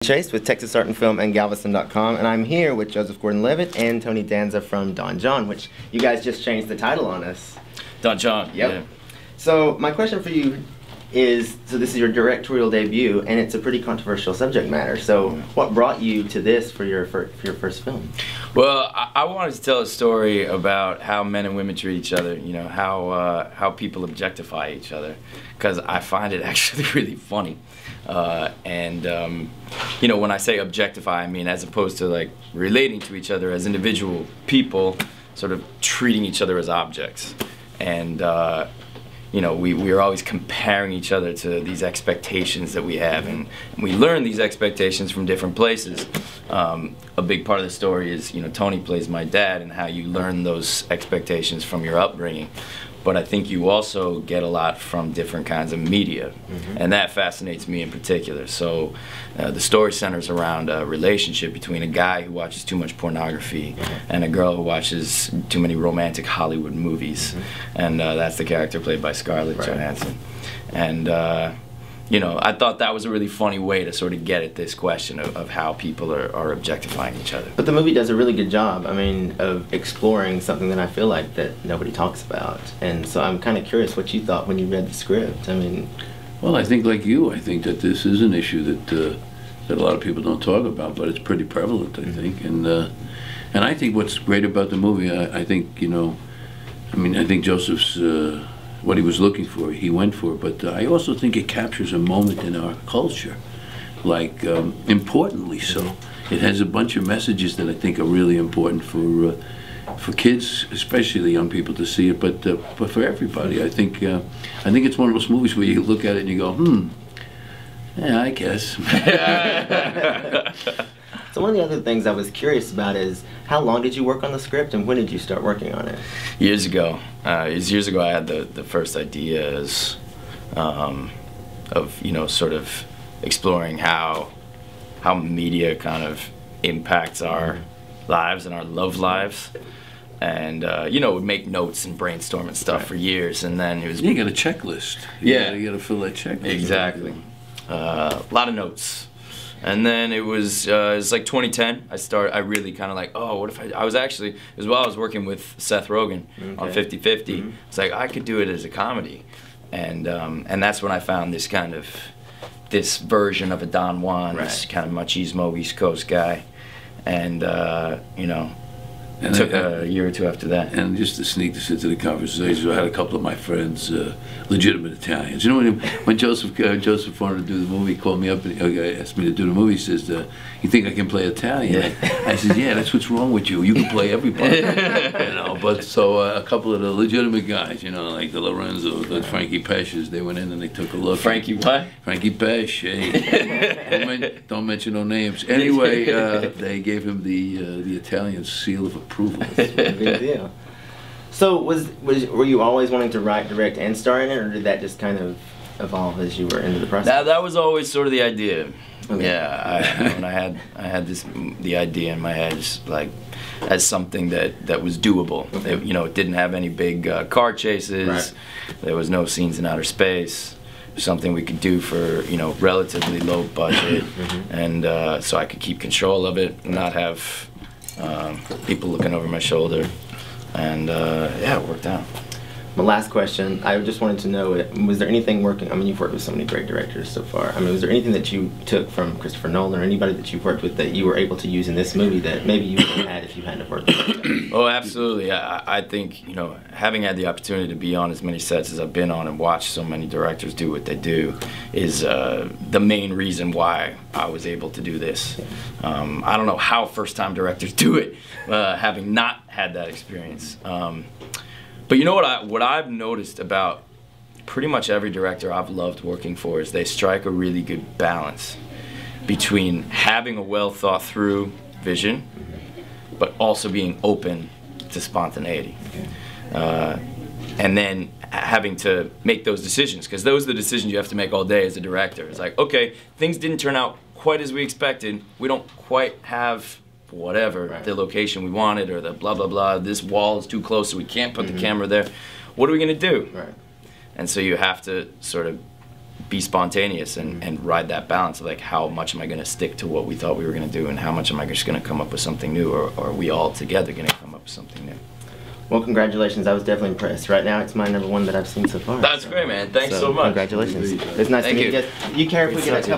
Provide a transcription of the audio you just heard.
Chase with Texas Art and Film and Galveston.com, and I'm here with Joseph Gordon Levitt and Tony Danza from Don John, which you guys just changed the title on us. Don John. Yep. Yeah. So my question for you is, so this is your directorial debut, and it's a pretty controversial subject matter. So what brought you to this for your first film? Well, I wanted to tell a story about how men and women treat each other. You know, how people objectify each other, because I find it actually really funny. You know, when I say objectify, I mean as opposed to like relating to each other as individual people, sort of treating each other as objects. And you know, we are always comparing each other to these expectations that we have, and we learn these expectations from different places. A big part of the story is, you know, Tony plays my dad, and how you learn those expectations from your upbringing. But I think you also get a lot from different kinds of media, and that fascinates me in particular. So the story centers around a relationship between a guy who watches too much pornography and a girl who watches too many romantic Hollywood movies, and that's the character played by Scarlett Johansson. And you know, I thought that was a really funny way to sort of get at this question of how people are objectifying each other. But the movie does a really good job, I mean, of exploring something that I feel like that nobody talks about. And so I'm kind of curious what you thought when you read the script. I mean... Well, I think like you, I think that this is an issue that a lot of people don't talk about, but it's pretty prevalent, I think. And I think what's great about the movie, I think, you know, I mean, I think Joseph's... what he was looking for, he went for, but I also think it captures a moment in our culture, like importantly so. It has a bunch of messages that I think are really important for kids, especially the young people, to see it, but for everybody. I think it's one of those movies where you look at it and you go, yeah, I guess. So one of the other things I was curious about is, how long did you work on the script, and when did you start working on it? Years ago. It was years ago I had the first ideas of, you know, sort of exploring how media kind of impacts our lives and our love lives. And you know, would make notes and brainstorm and stuff for years, and then it was... You got a checklist. You got to fill that checklist. Exactly. A lot of notes. And then it was like 2010. I really kind of like, oh, what if I was actually, it was while I was working with Seth Rogen on 50/50. It's like, I could do it as a comedy. And that's when I found this kind of, this version of a Don Juan, this kind of machismo East Coast guy. And, you know, it took a year or two after that. And just to sneak this into the conversation, I had a couple of my friends, legitimate Italians. You know, when Joseph wanted to do the movie, he called me up and asked me to do the movie. He says, "You think I can play Italian?" I said, "Yeah, that's what's wrong with you. You can play everybody." You know, but so a couple of the legitimate guys, you know, like the Lorenzo, the Frankie Pesces, they went in and they took a look. Frankie what? Frankie Pesce. Hey. Don't mention no names. Anyway, they gave him the Italian seal of approval. Big deal. So were you always wanting to write, direct, and star in it, or did that just kind of evolve as you were into the process? That was always sort of the idea. Okay. Yeah, when I had the idea in my head, just like as something that was doable. Okay. You know, it didn't have any big car chases. There was no scenes in outer space. Something we could do for, you know, relatively low budget, and so I could keep control of it and not have people looking over my shoulder, and yeah, it worked out. My last question, I just wanted to know, was there anything working, I mean, you've worked with so many great directors so far, I mean, was there anything that you took from Christopher Nolan or anybody that you've worked with that you were able to use in this movie that maybe you wouldn't have had if you hadn't worked with them? Oh, absolutely. I think, you know, having had the opportunity to be on as many sets as I've been on and watch so many directors do what they do is the main reason why I was able to do this. I don't know how first-time directors do it, having not had that experience. But you know what I've noticed about pretty much every director I've loved working for is they strike a really good balance between having a well thought through vision, but also being open to spontaneity. And then having to make those decisions, because those are the decisions you have to make all day as a director. It's like, okay, things didn't turn out quite as we expected. We don't quite have whatever, the location we wanted, or the blah blah blah, this wall is too close so we can't put the camera there. What are we gonna do? And so you have to sort of be spontaneous and ride that balance of like, how much am I going to stick to what we thought we were going to do, and how much am I just going to come up with something new, or are we all together going to come up with something new? Well, congratulations. I was definitely impressed. Right now, it's my #1 that I've seen so far. That's great, man. Thanks so much. Congratulations. It's nice to meet you guys. Do you care if we get a couple